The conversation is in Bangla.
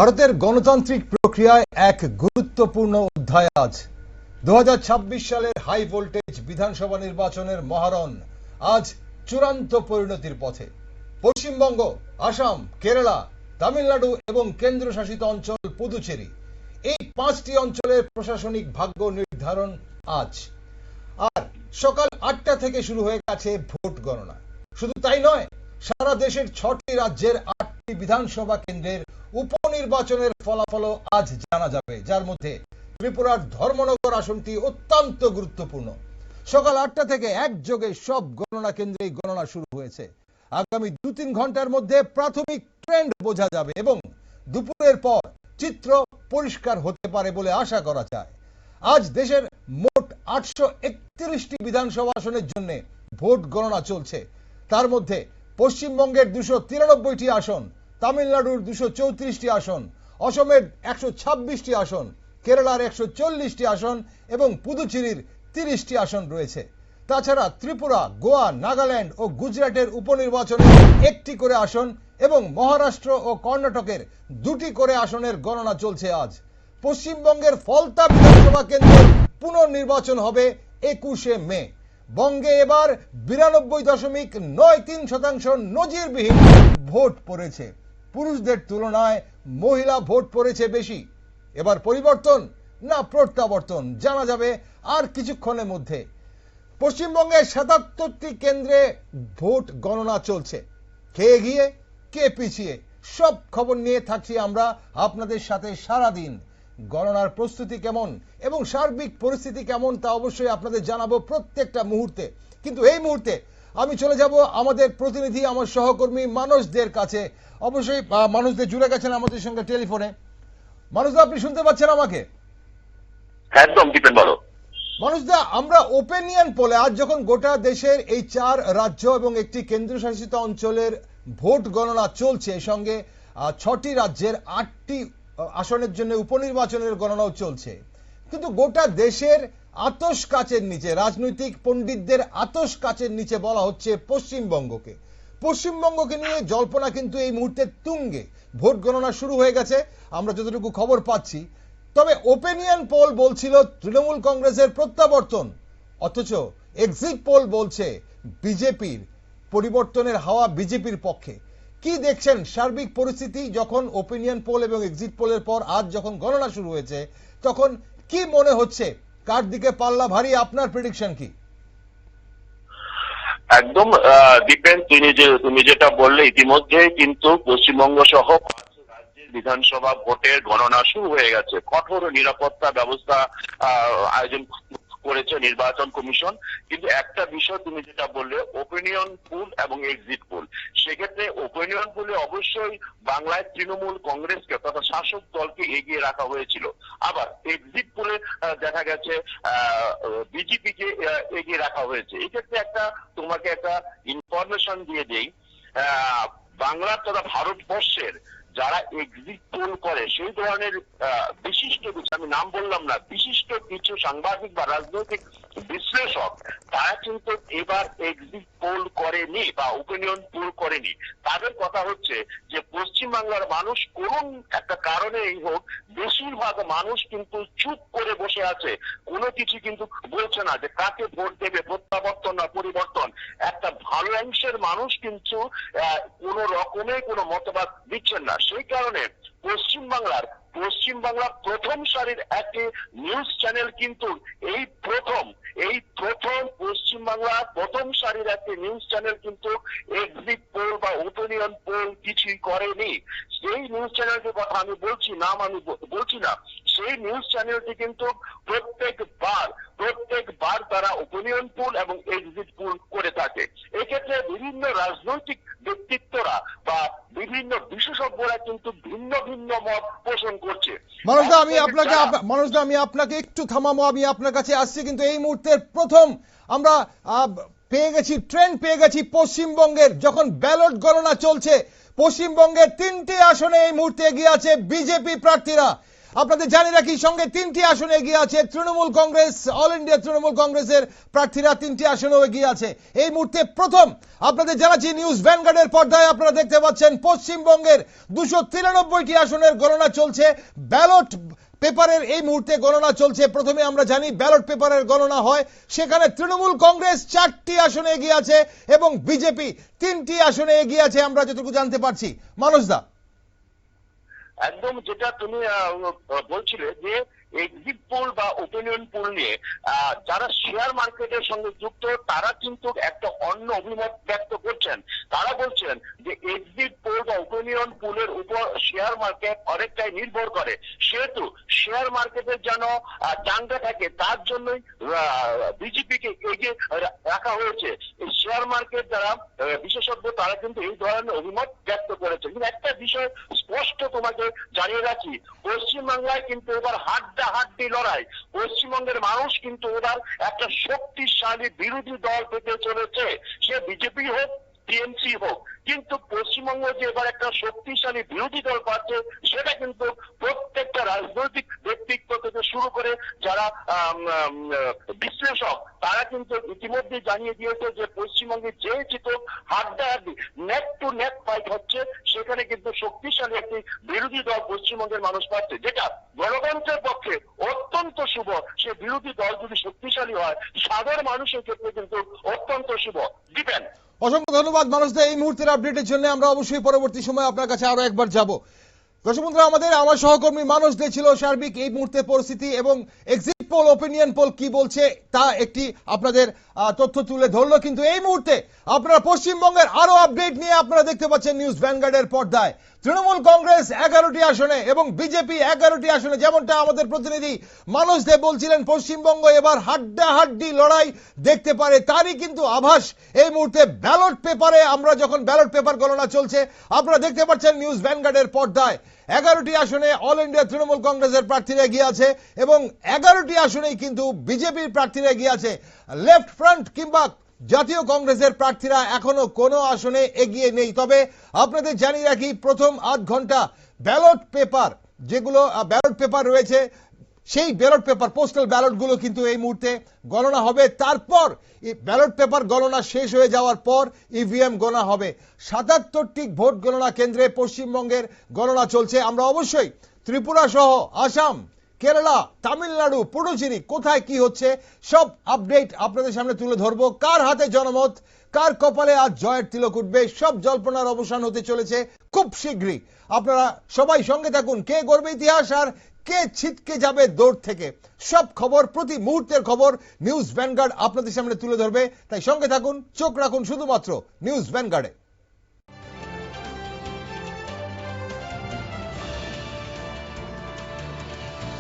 ভারতের গণতান্ত্রিক প্রক্রিয়ায় এক গুরুত্বপূর্ণ অধ্যায় আজ 2026 সালের হাই ভোল্টেজ বিধানসভা নির্বাচনের মহারণ আজ চূড়ান্ত পরিণতির পথে। পশ্চিমবঙ্গ, আসাম, কেরালা, তামিলনাড়ু এবং কেন্দ্রশাসিত অঞ্চল পুদুচেরি, এই 5টি অঞ্চলের প্রশাসনিক ভাগ্য নির্ধারণ আজ। আর সকাল 8টা থেকে শুরু হয়ে গেছে ভোট গণনা। শুধু তাই নয়, সারা দেশের 6টি রাজ্যের 8টি বিধানসভা কেন্দ্রের উপনির্বাচনের ফলাফলও আজ জানা যাবে, যার মধ্যে ত্রিপুরার ধর্মনগর আসনটি অত্যন্ত গুরুত্বপূর্ণ। সকাল 8টা থেকে একযোগে সব গণনা কেন্দ্রেই গণনা শুরু হয়েছে। আগামী 2-3 ঘন্টার মধ্যে প্রাথমিক ট্রেন্ড বোঝা যাবে এবং দুপুরের পর চিত্র পরিষ্কার হতে পারে বলে আশা করা যায়। আজ দেশের মোট 831টি বিধানসভা আসনের জন্য ভোট গণনা চলছে। তার মধ্যে পশ্চিমবঙ্গের 293টি আসন, তামিলনাড়ুর 234টি আসন, অসমের 126টি আসন, কেরালার 140টি আসন এবং পুদুচেরির 30টি আসন রয়েছে। তাছাড়া ত্রিপুরা, গোয়া, নাগাল্যান্ড ও গুজরাটের উপনির্বাচনে 1টি করে আসন এবং মহারাষ্ট্র ও কর্ণাটকের 2টি করে আসনের গণনা চলছে আজ। পশ্চিমবঙ্গের ফলতা বিধানসভা কেন্দ্রের পুনর্নির্বাচন হবে 21শে মে। বঙ্গে এবার 92.93% নজিরবিহীন ভোট পড়েছে। পুরুষদের তুলনায় মহিলা ভোট পড়েছে বেশি। এবার পরিবর্তন না প্রত্যাবর্তন জানা যাবে আর কিছুক্ষণের মধ্যে। পশ্চিমবঙ্গে 77টি কেন্দ্রে ভোট গণনা চলছে। কে এগিয়ে কে পিছিয়ে সব খবর নিয়ে থাকছি আমরা আপনাদের সাথে সারাদিন। গণনার প্রস্তুতি কেমন এবং সার্বিক পরিস্থিতি কেমন তা অবশ্যই আপনাদের জানাবো প্রত্যেকটা মুহূর্তে। কিন্তু এই মুহূর্তে আমি চলে যাব আমাদের প্রতিনিধি, আমার সহকর্মী মানুষদের কাছে। অবশ্যই মানুষদের জুড়ে গেছেন আমাদের সঙ্গে টেলিফোনে। মানুষদা, আপনি শুনতে পাচ্ছেন আমাকে? একদম দীপেন, বলো। মানুষদা, আমরা ওপিনিয়ন পোলে আজ যখন গোটা দেশের এই 4 রাজ্য এবং একটি কেন্দ্রশাসিত অঞ্চলের ভোট গণনা চলছে, সঙ্গে 6টি রাজ্যের 8টি আসনের জন্য উপনির্বাচনের গণনাও চলছে, কিন্তু গোটা দেশের আতশ কাচের নিচে, রাজনৈতিক পণ্ডিতদের আতশ কাচের নিচে বলা হচ্ছে পশ্চিমবঙ্গকে। পশ্চিমবঙ্গকে নিয়ে জল্পনা কিন্তু এই মুহূর্তে তুঙ্গে। ভোট গণনা শুরু হয়ে গেছে আমরা যতটুকু খবর পাচ্ছি। তবে ওপিনিয়ন পোল বলছিল তৃণমূল কংগ্রেসের প্রত্যাবর্তন, অথচ এক্সিট পোল বলছে বিজেপির পরিবর্তনের হাওয়া বিজেপির পক্ষে। কি দেখছেন সার্বিক পরিস্থিতি? যখন ওপিনিয়ন পোল এবং এক্সিট পোলের পর আজ যখন গণনা শুরু হয়েছে, তখন কি মনে হচ্ছে, কার দিকে পাল্লা ভারী? আপনার প্রেডিকশন কি? একদম দীপেন, তুমি যেটা বললে, ইতিমধ্যে কিন্তু পশ্চিমবঙ্গ সহ রাজ্যের বিধানসভা ভোটের গণনা শুরু হয়ে গেছে। কঠোর নিরাপত্তা ব্যবস্থা আয়োজন করেছে নির্বাচন কমিশন। কিন্তু একটা বিষয় তুমি যেটা বললে, ওপিনিয়ন পোল এবং এক্সিট পোল, সেক্ষেত্রে ওপিনিয়ন পোলে অবশ্যই বাংলায় তৃণমূল কংগ্রেসকে তথা শাসক দলকে এগিয়ে রাখা হয়েছিল। আবার এক্সিট পোলে দেখা গেছে বিজেপিকে এগিয়ে রাখা হয়েছে। এক্ষেত্রে তোমাকে একটা ইনফরমেশন দিয়ে দেই। বাংলার তথা ভারতবর্ষের যারা এক্সিট পোল করে, সেই ধরনের বিশিষ্ট কিছু, আমি নাম বললাম না, বিশিষ্ট কিছু সাংবাদিক বা রাজনৈতিক বিশ্লেষক, তারা কিন্তু এবার এক্সিট পোল করেনি বা ওপিনিয়ন পোল করেনি। তাদের কথা হচ্ছে যে পশ্চিমবাংলার মানুষ কোন একটা কারণেই হোক, বেশিরভাগ মানুষ কিন্তু চুপ করে বসে আছে, কোনো কিছু কিন্তু বলছে না যে কাকে ভোট দেবে, প্রত্যাবর্তন না পরিবর্তন। একটা ভালো অংশের মানুষ কিন্তু কোন রকমে কোনো মতবাদ দিচ্ছেন না। সেই কারণে পশ্চিমবাংলা প্রথম সারির একটি নিউজ চ্যানেল কিন্তু এই প্রথম পশ্চিমবাংলার প্রথম সারির একটি নিউজ চ্যানেল কিন্তু এক্সিট পোল বা ওপিনিয়ন পোল কিছুই করেনি। সেই নিউজ চ্যানেলটির কথা আমি বলছি, নাম আমি বলছি না। সেই নিউজ চ্যানেলটি কিন্তু প্রত্যেকবার তারা ওপিনিয়ন পোল এবং এক্সিট পোল করে থাকে। এক্ষেত্রে বিভিন্ন রাজনৈতিক ব্যক্তিত্বরা বা বিভিন্ন বিশেষজ্ঞরা কিন্তু ভিন্ন ভিন্ন মত পোষণ করছে। মানুষদা, আমি আপনাকে একটু থামাবো, আমি আপনার কাছে আসছি। কিন্তু এই মুহূর্তের প্রথম আমরা ট্রেন্ড পেয়ে গেছি পশ্চিমবঙ্গের। যখন ব্যালট গণনা চলছে, পশ্চিমবঙ্গের 3টি আসনে এই মুহূর্তে এগিয়ে আছে বিজেপি প্রার্থীরা। আপনাদের জানিয়ে রাখি সঙ্গে 3টি আসনে এগিয়ে আছে তৃণমূল কংগ্রেস। অল ইন্ডিয়া তৃণমূল কংগ্রেসের প্রার্থীরা 3টি আসনেও এগিয়ে আছে। এই মুহূর্তে প্রথম আপনাদের জানাচ্ছি নিউজ ভ্যানগার্ডের পর্দায় আপনারা দেখতে পাচ্ছেন পশ্চিমবঙ্গের 293টি আসনের গণনা চলছে। ব্যালট পেপারের এই মুহূর্তে গণনা চলছে। প্রথমে আমরা জানি ব্যালট পেপারের গণনা হয়, সেখানে তৃণমূল কংগ্রেস 4টি আসনে এগিয়ে আছে এবং বিজেপি 3টি আসনে এগিয়ে আছে আমরা যতটুকু জানতে পারছি। মানসদা, একদম যেটা তুমি বলছিলে যে এক্সিট পোল বা ওপিনিয়ন পোল নিয়ে যারা শেয়ার মার্কেটের সঙ্গে যুক্ত তারা কিন্তু একটা অন্য অভিমত ব্যক্ত করছেন। তারা বলছেন যে এক্সিট পোল বা ওপিনিয়ন পোলের উপর শেয়ার মার্কেট অনেকটাই নির্ভর করে, সেহেতু শেয়ার মার্কেটের যেন চাঙ্গা থাকে তার জন্যই বিজেপিকে এগিয়ে রাখা হয়েছে। এই শেয়ার মার্কেট যারা বিশেষজ্ঞ তারা কিন্তু এই ধরনের অভিমত ব্যক্ত করেছে। কিন্তু একটা বিষয় স্পষ্ট তোমাকে জানিয়ে রাখি, পশ্চিমবাংলায় কিন্তু এবার হাড্ডাহাড্ডি লড়াই। পশ্চিমবঙ্গের মানুষ কিন্তু এবার একটা শক্তিশালী বিরোধী দল পেতে চলেছে, সে বিজেপি হোক টিএমসি হোক। কিন্তু পশ্চিমবঙ্গ যে এবার একটা শক্তিশালী বিরোধী দল পাচ্ছে সেটা কিন্তু প্রত্যেকটা রাজনৈতিক ব্যক্তিত্ব থেকে শুরু করে যারা বিশ্লেষক তারা কিন্তু ইতিমধ্যে জানিয়ে দিয়েছে যে পশ্চিমবঙ্গে যে জিতুক হাড্ডাহাড্ডি নেক টু নেক ফাইট হচ্ছে, সেখানে কিন্তু শক্তিশালী একটি বিরোধী দল পশ্চিমবঙ্গের মানুষ পাচ্ছে, যেটা গণতন্ত্রের পক্ষে অত্যন্ত শুভ। সে বিরোধী দল যদি শক্তিশালী হয় সাধারণ মানুষের ক্ষেত্রে কিন্তু অত্যন্ত শুভ। দিবেন, অসংখ্য ধন্যবাদ মানুষদা এই মুহূর্তের আপডেটের জন্য। আমরা অবশ্যই পরবর্তী সময় আপনার কাছে আরো একবার যাব। দর্শক বন্ধুরা, আমার সহকর্মী মানুষ দে ছিল সার্বিক এই মুহূর্তে পরিস্থিতি এবং এক্সিট পোল ওপিনিয়ন পোল কি বলছে তা একটি আপনাদের তথ্য তুলে ধরলো। কিন্তু এই মুহূর্তে আপনারা পশ্চিমবঙ্গের আরো আপডেট নিয়ে আপনারা দেখতে পাচ্ছেন নিউজ ভ্যানগার্ডের পর্দায়। তৃণমূল কংগ্রেস 11টি আসনে এবং বিজেপি 11টি আসনে, যেমনটা আমাদের প্রতিনিধি মানুষ দে বলছিলেন পশ্চিমবঙ্গ এবার হাড্ডাহাড্ডি লড়াই দেখতে পারে, তারই কিন্তু আভাস এই মুহূর্তে ব্যালট পেপারে। আমরা যখন ব্যালট পেপার গণনা চলছে আপনারা দেখতে পাচ্ছেন নিউজ ভ্যানগার্ডের পর্দায় 11টি আসনে অল ইন্ডিয়া তৃণমূল কংগ্রেসের প্রার্থীরা এগিয়ে আছে এবং 11টি আসনেই কিন্তু বিজেপির প্রার্থীরা এগিয়ে আছে। লেফট ফ্রন্ট কিংবা জাতীয় কংগ্রেসের প্রার্থীরা এখনো কোনো আসনে এগিয়ে নেই। তবে আপনাদের জানিয়ে রাখি প্রথম আধ ঘন্টা ব্যালট পেপার, যেগুলো ব্যালট পেপার রয়েছে সেই ব্যালট পেপার পোস্টাল ব্যালটগুলো কিন্তু এই মুহূর্তে গণনা হবে। তারপর ব্যালট পেপার গণনা শেষ হয়ে যাওয়ার পর ইভিএম গণনা হবে। 77টি ভোট গণনা কেন্দ্রে পশ্চিমবঙ্গের গণনা চলছে। আমরা অবশ্যই ত্রিপুরা সহ আসাম, কেরালা, তামিলনাড়ু, পুডুচেরি কোথায় কি হচ্ছে সব আপডেট আপনাদের সামনে তুলে ধরবো। কার হাতে জনমত, কার কপালে আজ জয়ের তিলক উঠবে, সব জল্পনার অবসান হতে চলেছে খুব শীঘ্রই। আপনারা সবাই সঙ্গে থাকুন। কে গড়বে ইতিহাস আর কে ছিটকে যাবে দৌড় থেকে, সব খবর প্রতি মুহূর্তের খবর নিউজ ভ্যানগার্ড আপনাদের সামনে তুলে ধরবে। তাই সঙ্গে থাকুন, চোখ রাখুন শুধুমাত্র নিউজ ভ্যানগার্ডে।